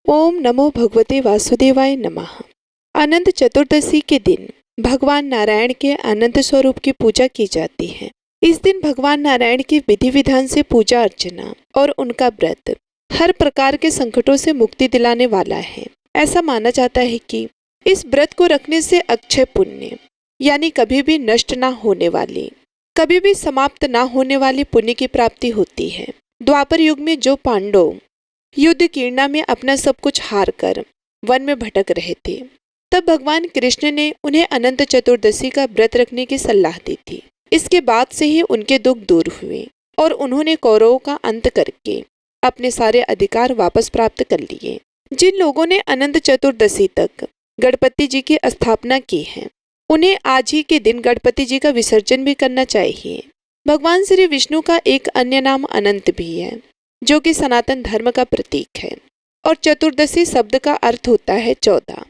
ओम नमो भगवते वासुदेवाय नमः। अनंत चतुर्दशी के दिन भगवान नारायण के अनंत स्वरूप की पूजा की जाती है। इस दिन भगवान नारायण की विधि विधान से पूजा अर्चना और उनका व्रत हर प्रकार के संकटों से मुक्ति दिलाने वाला है। ऐसा माना जाता है कि इस व्रत को रखने से अक्षय पुण्य यानी कभी भी नष्ट ना होने वाली, कभी भी समाप्त ना होने वाली पुण्य की प्राप्ति होती है। द्वापर युग में जो पांडव युद्ध कीर्णा में अपना सब कुछ हार कर वन में भटक रहे थे, तब भगवान कृष्ण ने उन्हें अनंत चतुर्दशी का व्रत रखने की सलाह दी थी। इसके बाद से ही उनके दुख दूर हुए और उन्होंने कौरवों का अंत करके अपने सारे अधिकार वापस प्राप्त कर लिए। जिन लोगों ने अनंत चतुर्दशी तक गणपति जी की स्थापना की है, उन्हें आज ही के दिन गणपति जी का विसर्जन भी करना चाहिए। भगवान श्री विष्णु का एक अन्य नाम अनंत भी है, जो कि सनातन धर्म का प्रतीक है, और चतुर्दशी शब्द का अर्थ होता है 14।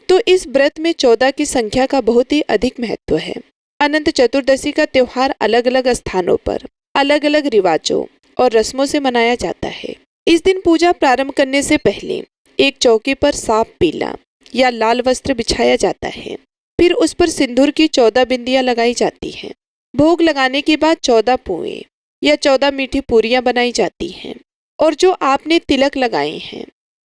तो इस व्रत में 14 की संख्या का बहुत ही अधिक महत्व है। अनंत चतुर्दशी का त्योहार अलग अलग स्थानों पर अलग अलग रिवाजों और रस्मों से मनाया जाता है। इस दिन पूजा प्रारंभ करने से पहले एक चौकी पर साफ पीला या लाल वस्त्र बिछाया जाता है। फिर उस पर सिंदूर की 14 बिंदियां लगाई जाती हैं। भोग लगाने के बाद 14 पुए या 14 मीठी पूरियां बनाई जाती हैं, और जो आपने तिलक लगाए हैं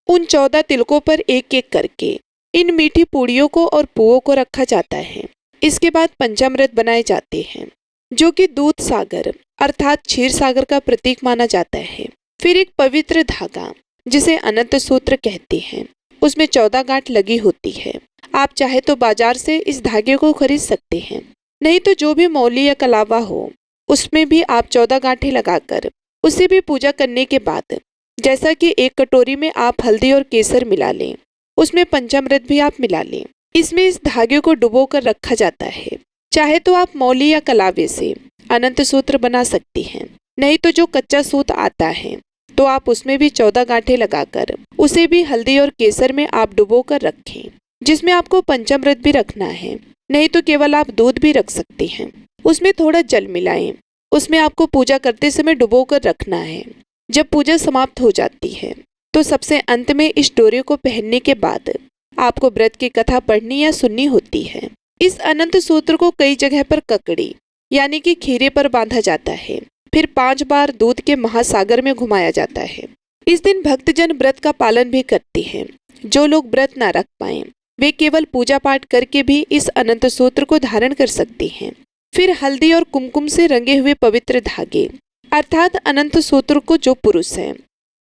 उन 14 तिलकों पर एक एक करके इन मीठी पूड़ियों को और पुओं को रखा जाता है। इसके बाद पंचामृत बनाए जाते हैं, जो कि दूध सागर अर्थात क्षीर सागर का प्रतीक माना जाता है। फिर एक पवित्र धागा, जिसे अनंत सूत्र कहते हैं, उसमें 14 गांठ लगी होती है। आप चाहे तो बाजार से इस धागे को खरीद सकते हैं, नहीं तो जो भी मौली या कलावा हो उसमें भी आप 14 गांठें लगाकर उसे भी पूजा करने के बाद, जैसा कि एक कटोरी में आप हल्दी और केसर मिला लें, उसमें पंचामृत भी आप मिला लें। इसमें इस धागे को डुबो कर रखा जाता है। चाहे तो आप मौली या कलावे से अनंत सूत्र बना सकती हैं, नहीं तो जो कच्चा सूत आता है तो आप उसमें भी 14 गांठें लगाकर उसे भी हल्दी और केसर में आप डुबो कर रखें, जिसमें आपको पंचामृत भी रखना है, नहीं तो केवल आप दूध भी रख सकते हैं। उसमें थोड़ा जल मिलाएं, उसमें आपको पूजा करते समय डुबो कर रखना है। जब पूजा समाप्त हो जाती है तो सबसे अंत में इस डोरे को पहनने के बाद आपको व्रत की कथा पढ़नी या सुननी होती है। इस अनंत सूत्र को कई जगह पर ककड़ी यानी कि खीरे पर बांधा जाता है, फिर 5 बार दूध के महासागर में घुमाया जाता है। इस दिन भक्तजन व्रत का पालन भी करते हैं। जो लोग व्रत ना रख पाए वे केवल पूजा पाठ करके भी इस अनंत सूत्र को धारण कर सकते हैं। फिर हल्दी और कुमकुम से रंगे हुए पवित्र धागे अर्थात अनंत सूत्र को जो पुरुष हैं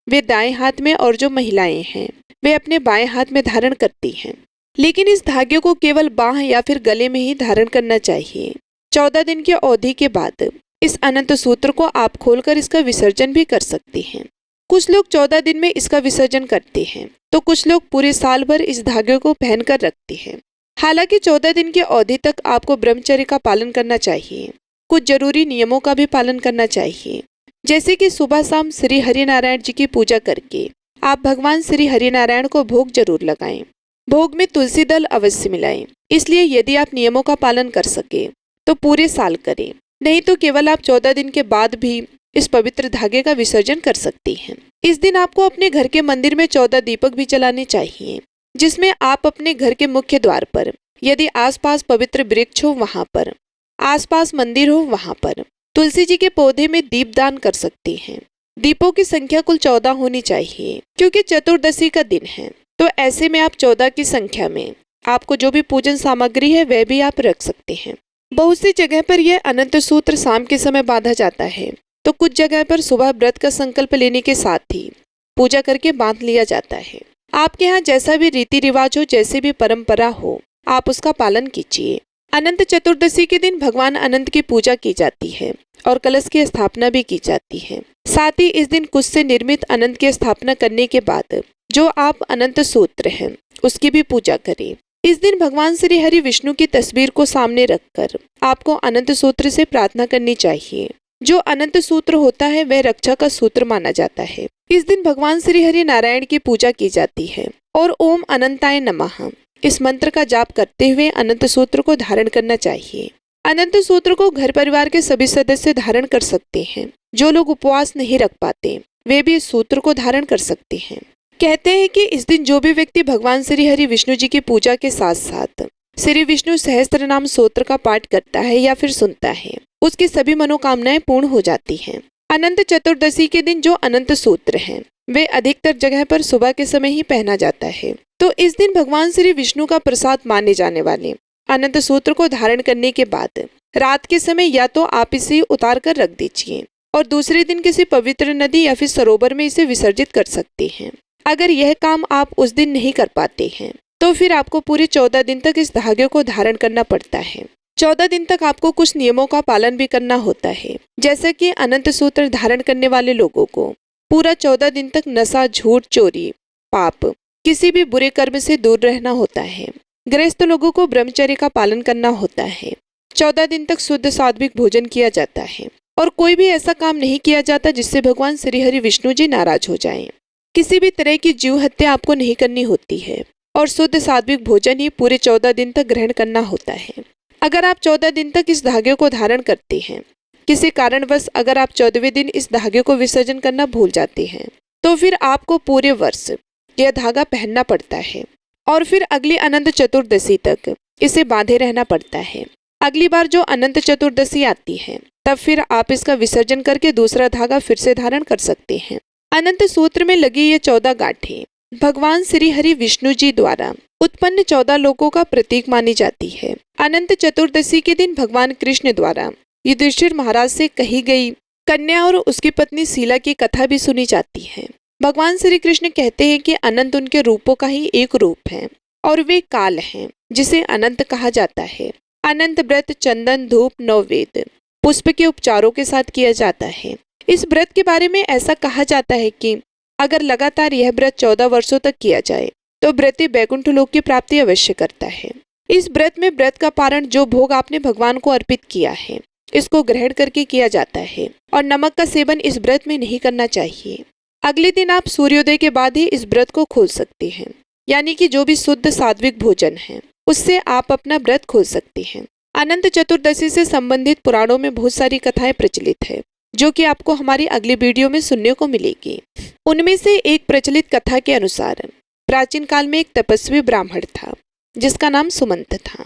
वे दाएं हाथ में और जो महिलाएं हैं वे अपने बाएं हाथ में धारण करती हैं। लेकिन इस धागे को केवल बाह या फिर गले में ही धारण करना चाहिए। 14 दिन की अवधि के बाद इस अनंत सूत्र को आप खोलकर इसका विसर्जन भी कर सकते हैं। कुछ लोग 14 दिन में इसका विसर्जन करते हैं, तो कुछ लोग पूरे साल भर इस धागे को पहनकर रखते हैं। हालांकि 14 दिन की अवधि तक आपको ब्रह्मचर्य का पालन करना चाहिए। कुछ जरूरी नियमों का भी पालन करना चाहिए, जैसे कि सुबह शाम श्री हरिनारायण जी की पूजा करके आप भगवान श्री हरिनारायण को भोग जरूर लगाएं। भोग में तुलसी दल अवश्य मिलाएं। इसलिए यदि आप नियमों का पालन कर सके तो पूरे साल करें, नहीं तो केवल आप 14 दिन के बाद भी इस पवित्र धागे का विसर्जन कर सकती हैं। इस दिन आपको अपने घर के मंदिर में 14 दीपक भी जलाने चाहिए, जिसमें आप अपने घर के मुख्य द्वार पर, यदि आसपास पवित्र वृक्ष हो वहां पर, आसपास मंदिर हो वहां पर तुलसी जी के पौधे में दीप दान कर सकते हैं। दीपों की संख्या कुल 14 होनी चाहिए, क्योंकि चतुर्दशी का दिन है। तो ऐसे में आप 14 की संख्या में आपको जो भी पूजन सामग्री है वह भी आप रख सकते हैं। बहुत सी जगह पर यह अनंत सूत्र शाम के समय बांधा जाता है, तो कुछ जगह पर सुबह व्रत का संकल्प लेने के साथ ही पूजा करके बांध लिया जाता है। आपके यहाँ जैसा भी रीति रिवाज हो, जैसे भी परंपरा हो, आप उसका पालन कीजिए। अनंत चतुर्दशी के दिन भगवान अनंत की पूजा की जाती है और कलश की स्थापना भी की जाती है। साथ ही इस दिन कुश से निर्मित अनंत की स्थापना करने के बाद जो आप अनंत सूत्र हैं उसकी भी पूजा करें। इस दिन भगवान श्री हरि विष्णु की तस्वीर को सामने रखकर आपको अनंत सूत्र से प्रार्थना करनी चाहिए। जो अनंत सूत्र होता है वह रक्षा का सूत्र माना जाता है। इस दिन भगवान श्री हरि नारायण की पूजा की जाती है और ओम अनंताय नमः इस मंत्र का जाप करते हुए अनंत सूत्र को धारण करना चाहिए। अनंत सूत्र को घर परिवार के सभी सदस्य धारण कर सकते हैं। जो लोग उपवास नहीं रख पाते वे भी इस सूत्र को धारण कर सकते हैं। कहते हैं कि इस दिन जो भी व्यक्ति भगवान श्री हरि विष्णु जी की पूजा के साथ साथ श्री विष्णु सहस्त्र नाम स्तोत्र का पाठ करता है या फिर सुनता है, उसकी सभी मनोकामनाएं पूर्ण हो जाती हैं। अनंत चतुर्दशी के दिन जो अनंत सूत्र हैं, वे अधिकतर जगह पर सुबह के समय ही पहना जाता है। तो इस दिन भगवान श्री विष्णु का प्रसाद माने जाने वाले अनंत सूत्र को धारण करने के बाद रात के समय या तो आप इसे उतार कर रख दीजिए और दूसरे दिन किसी पवित्र नदी या फिर सरोवर में इसे विसर्जित कर सकते हैं। अगर यह काम आप उस दिन नहीं कर पाते हैं तो फिर आपको पूरे 14 दिन तक इस धागे को धारण करना पड़ता है। 14 दिन तक आपको कुछ नियमों का पालन भी करना होता है, जैसे कि अनंत सूत्र धारण करने वाले लोगों को पूरा 14 दिन तक नशा, झूठ, चोरी, पाप, किसी भी बुरे कर्म से दूर रहना होता है। गृहस्थ लोगों को ब्रह्मचर्य का पालन करना होता है। 14 दिन तक शुद्ध सात्विक भोजन किया जाता है और कोई भी ऐसा काम नहीं किया जाता जिससे भगवान श्री हरि विष्णु जी नाराज हो जाएं। किसी भी तरह की जीव हत्या आपको नहीं करनी होती है और शुद्ध सात्विक भोजन ही पूरे 14 दिन तक ग्रहण करना होता है। अगर आप 14 दिन तक इस धागे को धारण करते हैं, किसी कारणवश अगर आप 14वें दिन इस धागे को विसर्जन करना भूल जाते हैं, तो फिर आपको पूरे वर्ष यह धागा पहनना पड़ता है और फिर अगली अनंत चतुर्दशी तक इसे बांधे रहना पड़ता है। अगली बार जो अनंत चतुर्दशी आती है, तब फिर आप इसका विसर्जन करके दूसरा धागा फिर से धारण कर सकते हैं। अनंत सूत्र में लगी ये 14 गांठें भगवान श्री हरि विष्णु जी द्वारा उत्पन्न 14 लोकों का प्रतीक मानी जाती है। अनंत चतुर्दशी के दिन भगवान कृष्ण द्वारा युधिष्ठिर महाराज से कही गई कन्या और उसकी पत्नी शीला की कथा भी सुनी जाती है। भगवान श्री कृष्ण कहते हैं कि अनंत उनके रूपों का ही एक रूप है और वे काल हैं, जिसे अनंत कहा जाता है। अनंत व्रत चंदन, धूप, नववेद, पुष्प के उपचारों के साथ किया जाता है। इस व्रत के बारे में ऐसा कहा जाता है कि अगर लगातार यह व्रत 14 वर्षों तक किया जाए तो व्रती बैकुंठ लोक की प्राप्ति अवश्य करता है। इस व्रत में व्रत का पारण, जो भोग आपने भगवान को अर्पित किया है, इसको ग्रहण करके किया जाता है और नमक का सेवन इस व्रत में नहीं करना चाहिए। अगले दिन आप सूर्योदय के बाद ही इस व्रत को खोल सकते हैं, यानी कि जो भी शुद्ध सात्विक भोजन है उससे आप अपना व्रत खोल सकते हैं। अनंत चतुर्दशी से संबंधित पुराणों में बहुत सारी कथाएं प्रचलित है, जो कि आपको हमारी अगली वीडियो में सुनने को मिलेगी। उनमें से एक प्रचलित कथा के अनुसार प्राचीन काल में एक तपस्वी ब्राह्मण था जिसका नाम सुमंत था।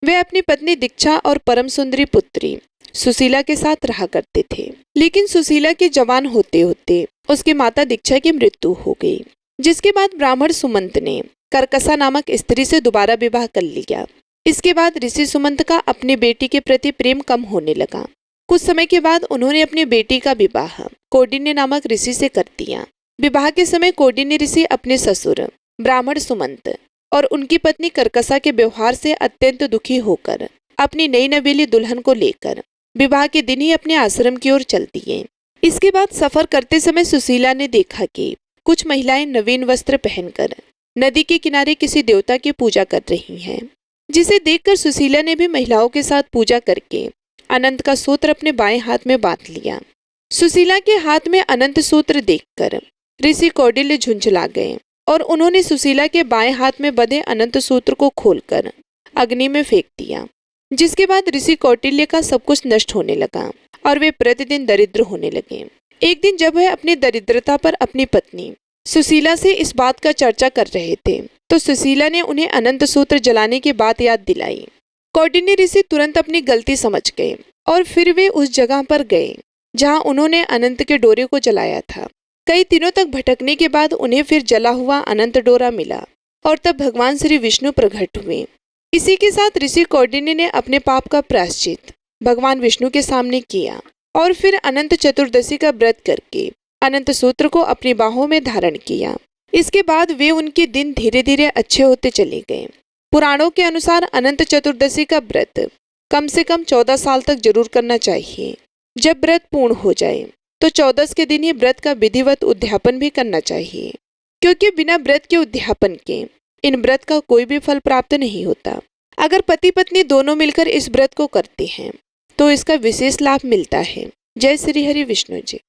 वह अपनी पत्नी दीक्षा और परम सुंदरी पुत्री सुशीला के साथ रहा करते थे, लेकिन सुशीला के जवान होते होते उसकी माता दीक्षा की मृत्यु हो गई, जिसके बाद ब्राह्मण सुमंत ने करकसा नामक स्त्री से दोबारा विवाह कर लिया। इसके बाद ऋषि सुमंत का अपनी बेटी के प्रति प्रेम कम होने लगा। कुछ समय के बाद उन्होंने अपनी बेटी का विवाह कौंडिन्य नामक ऋषि से कर दिया। विवाह के समय कौंडिन्य ऋषि अपने ससुर ब्राह्मण सुमंत और उनकी पत्नी करकसा के व्यवहार से अत्यंत दुखी होकर अपनी नई नवेली दुल्हन को लेकर विवाह के दिन ही अपने आश्रम की ओर चल दिए। इसके बाद सफर करते समय सुशीला ने देखा कि कुछ महिलाएं नवीन वस्त्र पहनकर नदी के किनारे किसी देवता की पूजा कर रही हैं, जिसे देखकर सुशीला ने भी महिलाओं के साथ पूजा करके अनंत का सूत्र अपने बाएं हाथ में बांध लिया। सुशीला के हाथ में अनंत सूत्र देखकर ऋषि कौंडिल्य झुंझला गए और उन्होंने सुशीला के बाएं हाथ में बंधे अनंत सूत्र को खोलकर अग्नि में फेंक दिया, जिसके बाद ऋषि कौटिल्य का सब कुछ नष्ट होने लगा और वे प्रतिदिन दरिद्र होने लगे। एक दिन जब वह अपनी दरिद्रता पर अपनी पत्नी सुशीला से इस बात का चर्चा कर रहे थे, तो सुशीला ने उन्हें अनंत सूत्र जलाने की बात याद दिलाई। कौंडिन्य ऋषि तुरंत अपनी गलती समझ गए और फिर वे उस जगह पर गए जहां उन्होंने अनंत के डोरे को जलाया था। कई दिनों तक भटकने के बाद उन्हें फिर जला हुआ अनंत डोरा मिला और तब भगवान श्री विष्णु प्रकट हुए। इसी के साथ ऋषि कौंडिन्य ने अपने पाप का प्रायश्चित भगवान विष्णु के सामने किया और फिर अनंत चतुर्दशी का व्रत करके अनंत सूत्र को अपनी बाहों में धारण किया। इसके बाद वे उनके दिन धीरे धीरे अच्छे होते चले गए। पुराणों के अनुसार अनंत चतुर्दशी का व्रत कम से कम 14 साल तक जरूर करना चाहिए। जब व्रत पूर्ण हो जाए तो 14 के दिन ही व्रत का विधिवत उद्यापन भी करना चाहिए, क्योंकि बिना व्रत के उद्यापन के इन व्रत का कोई भी फल प्राप्त नहीं होता। अगर पति पत्नी दोनों मिलकर इस व्रत को करते हैं तो इसका विशेष लाभ मिलता है। जय श्री हरि विष्णु जी।